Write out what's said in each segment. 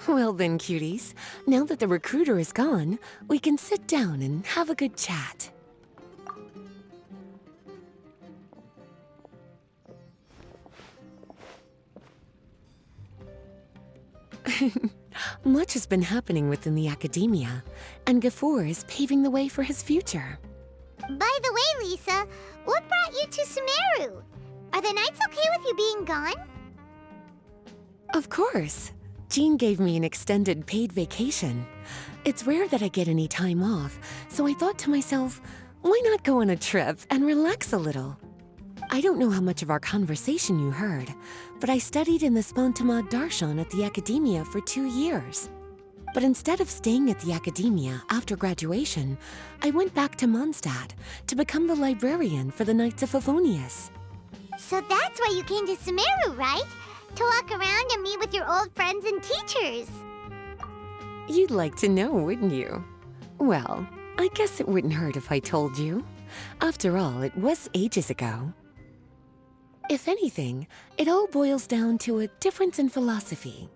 Well then, cuties, now that the recruiter is gone, we can sit down and have a good chat. Much has been happening within the academia, and Gafoor is paving the way for his future. By the way, Lisa, what brought you to Sumeru? Are the nights okay with you being gone? Of course. Jean gave me an extended paid vacation. It's rare that I get any time off, so I thought to myself, why not go on a trip and relax a little? I don't know how much of our conversation you heard, but I studied in the Spantamad Darshan at the Academia for 2 years. But instead of staying at the Academia after graduation, I went back to Mondstadt to become the librarian for the Knights of Favonius. So that's why you came to Sumeru, right? To walk around and meet with your old friends and teachers. You'd like to know, wouldn't you? Well, I guess it wouldn't hurt if I told you. After all, it was ages ago. If anything, it all boils down to a difference in philosophy.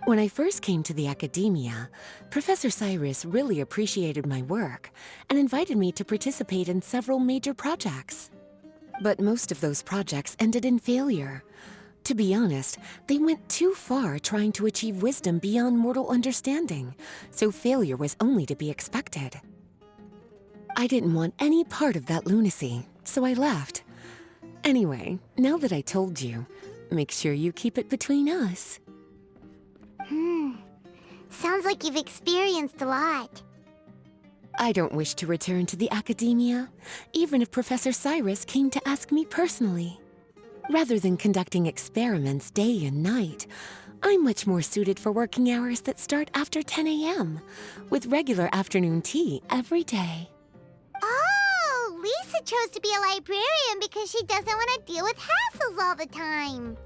When I first came to the Academia, Professor Cyrus really appreciated my work and invited me to participate in several major projects. But most of those projects ended in failure. To be honest, they went too far trying to achieve wisdom beyond mortal understanding, so failure was only to be expected. I didn't want any part of that lunacy, so I left. Anyway, now that I told you, make sure you keep it between us. Sounds like you've experienced a lot. I don't wish to return to the Academia, even if Professor Cyrus came to ask me personally. Rather than conducting experiments day and night, I'm much more suited for working hours that start after 10 a.m., with regular afternoon tea every day. Oh, Lisa chose to be a librarian because she doesn't want to deal with hassles all the time.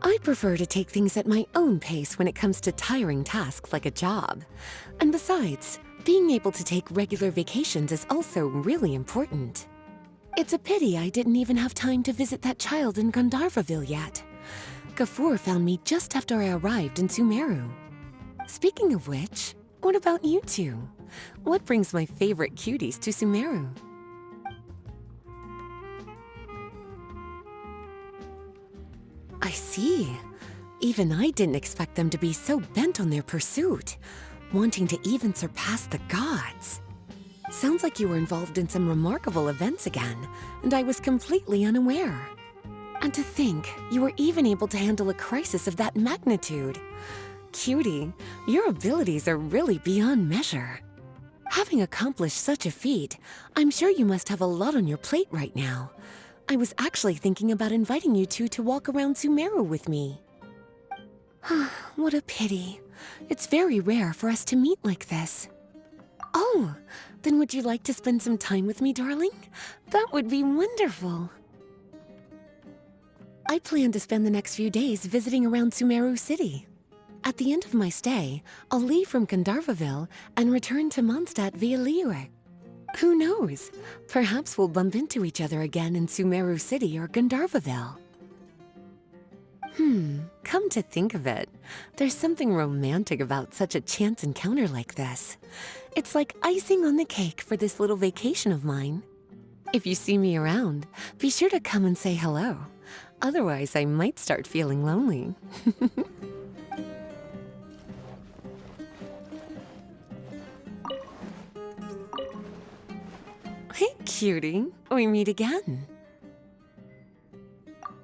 I prefer to take things at my own pace when it comes to tiring tasks like a job. And besides, being able to take regular vacations is also really important. It's a pity I didn't even have time to visit that child in Gandharvaville yet. Gafoor found me just after I arrived in Sumeru. Speaking of which, what about you two? What brings my favorite cuties to Sumeru? I see. Even I didn't expect them to be so bent on their pursuit, wanting to even surpass the gods. Sounds like you were involved in some remarkable events again, and I was completely unaware. And to think, you were even able to handle a crisis of that magnitude. Cutie, your abilities are really beyond measure. Having accomplished such a feat, I'm sure you must have a lot on your plate right now. I was actually thinking about inviting you two to walk around Sumeru with me. What a pity. It's very rare for us to meet like this. Oh, then would you like to spend some time with me, darling? That would be wonderful. I plan to spend the next few days visiting around Sumeru City. At the end of my stay, I'll leave from Gandharvaville and return to Mondstadt via Liyue. Who knows? Perhaps we'll bump into each other again in Sumeru City or Gandharvaville. Come to think of it, there's something romantic about such a chance encounter like this. It's like icing on the cake for this little vacation of mine. If you see me around, be sure to come and say hello. Otherwise, I might start feeling lonely. Hey, cutie. We meet again.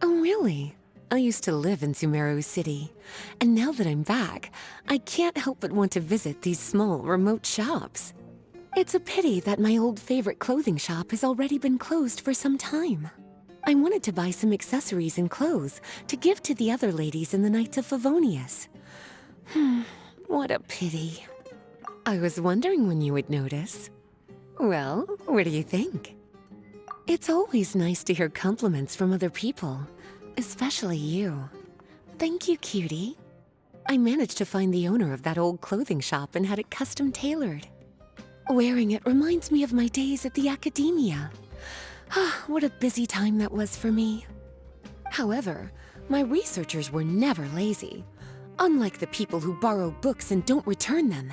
Oh, really? I used to live in Sumeru City, and now that I'm back, I can't help but want to visit these small, remote shops. It's a pity that my old favorite clothing shop has already been closed for some time. I wanted to buy some accessories and clothes to give to the other ladies in the Knights of Favonius. What a pity. I was wondering when you would notice. Well, what do you think? It's always nice to hear compliments from other people, especially you. Thank you, cutie. I managed to find the owner of that old clothing shop and had it custom tailored. Wearing it reminds me of my days at the Academia. What a busy time that was for me. However, my researchers were never lazy. Unlike the people who borrow books and don't return them.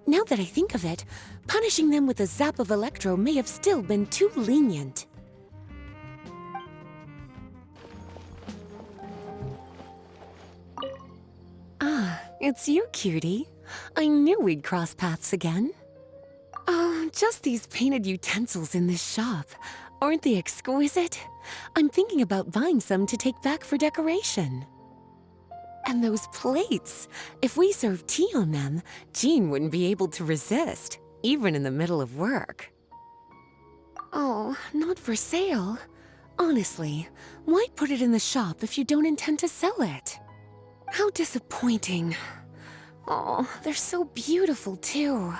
Now that I think of it, punishing them with a zap of electro may have still been too lenient. Ah, it's you, cutie. I knew we'd cross paths again. Oh, just these painted utensils in this shop. Aren't they exquisite? I'm thinking about buying some to take back for decoration. And those plates. If we served tea on them, Jean wouldn't be able to resist, even in the middle of work. Oh, not for sale. Honestly, why put it in the shop if you don't intend to sell it? How disappointing. Oh, they're so beautiful, too.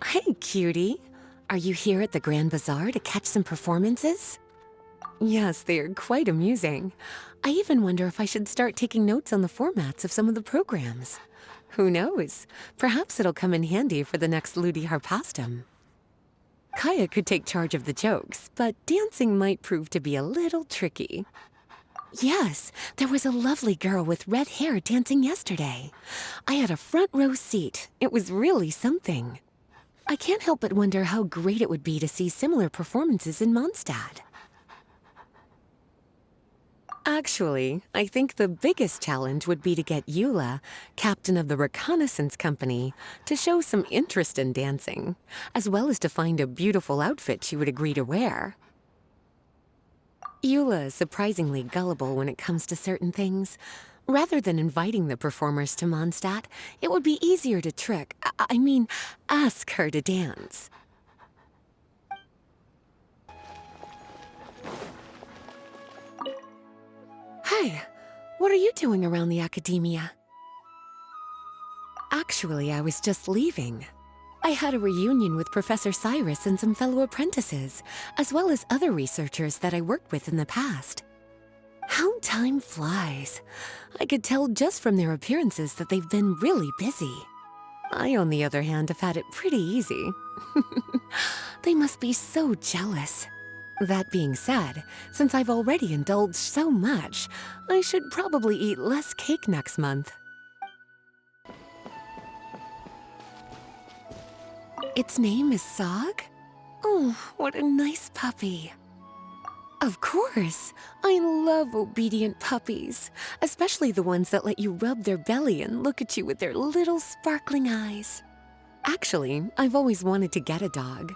Hey, cutie. Are you here at the Grand Bazaar to catch some performances? Yes, they are quite amusing. I even wonder if I should start taking notes on the formats of some of the programs. Who knows? Perhaps it'll come in handy for the next Ludi Harpastum. Kaya could take charge of the jokes, but dancing might prove to be a little tricky. Yes, there was a lovely girl with red hair dancing yesterday. I had a front row seat. It was really something. I can't help but wonder how great it would be to see similar performances in Mondstadt. Actually, I think the biggest challenge would be to get Eula, captain of the reconnaissance company, to show some interest in dancing, as well as to find a beautiful outfit she would agree to wear. Eula is surprisingly gullible when it comes to certain things. Rather than inviting the performers to Mondstadt, it would be easier to trick, ask her to dance. Hey, what are you doing around the academia? Actually, I was just leaving. I had a reunion with Professor Cyrus and some fellow apprentices, as well as other researchers that I worked with in the past. How time flies. I could tell just from their appearances that they've been really busy. I, on the other hand, have had it pretty easy. They must be so jealous. That being said, since I've already indulged so much, I should probably eat less cake next month. Its name is Sog? Oh, what a nice puppy. Of course! I love obedient puppies, especially the ones that let you rub their belly and look at you with their little sparkling eyes. Actually, I've always wanted to get a dog.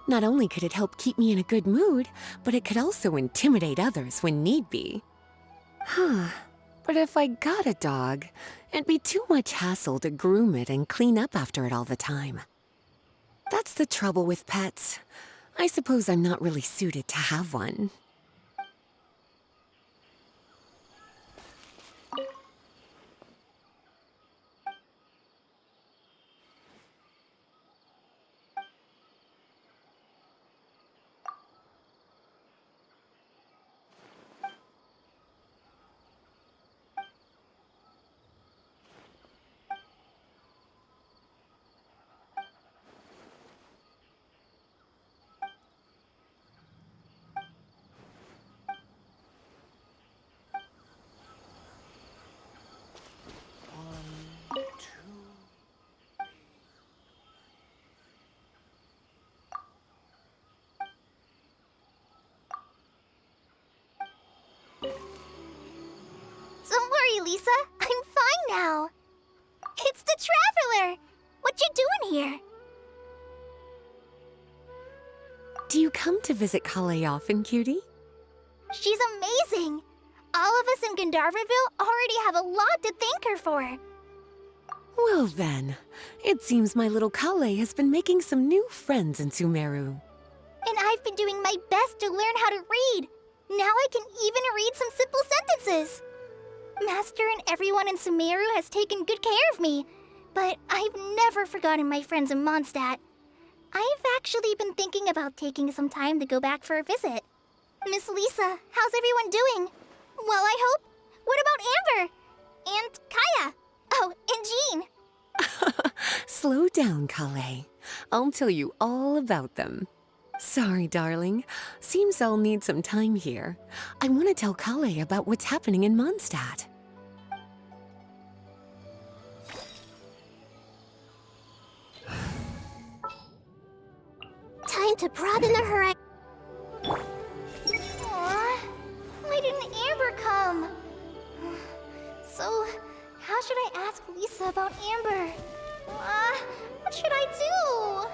Not only could it help keep me in a good mood, but it could also intimidate others when need be. But if I got a dog, it'd be too much hassle to groom it and clean up after it all the time. That's the trouble with pets. I suppose I'm not really suited to have one. Don't worry, Lisa. I'm fine now. It's the Traveler! What you doing here? Do you come to visit Kale often, cutie? She's amazing! All of us in Gandharvaville already have a lot to thank her for. Well then, it seems my little Kale has been making some new friends in Sumeru. And I've been doing my best to learn how to read. Now I can even read some simple sentences. Master and everyone in Sumeru has taken good care of me, but I've never forgotten my friends in Mondstadt. I've actually been thinking about taking some time to go back for a visit. Miss Lisa, how's everyone doing? Well, I hope. What about Amber? And Kaya? Oh, and Jean. Slow down, Kale. I'll tell you all about them. Sorry, darling. Seems I'll need some time here. I want to tell Kale about what's happening in Mondstadt. Time to broaden the horizon. Aw, why didn't Amber come? So, how should I ask Lisa about Amber? What should I do?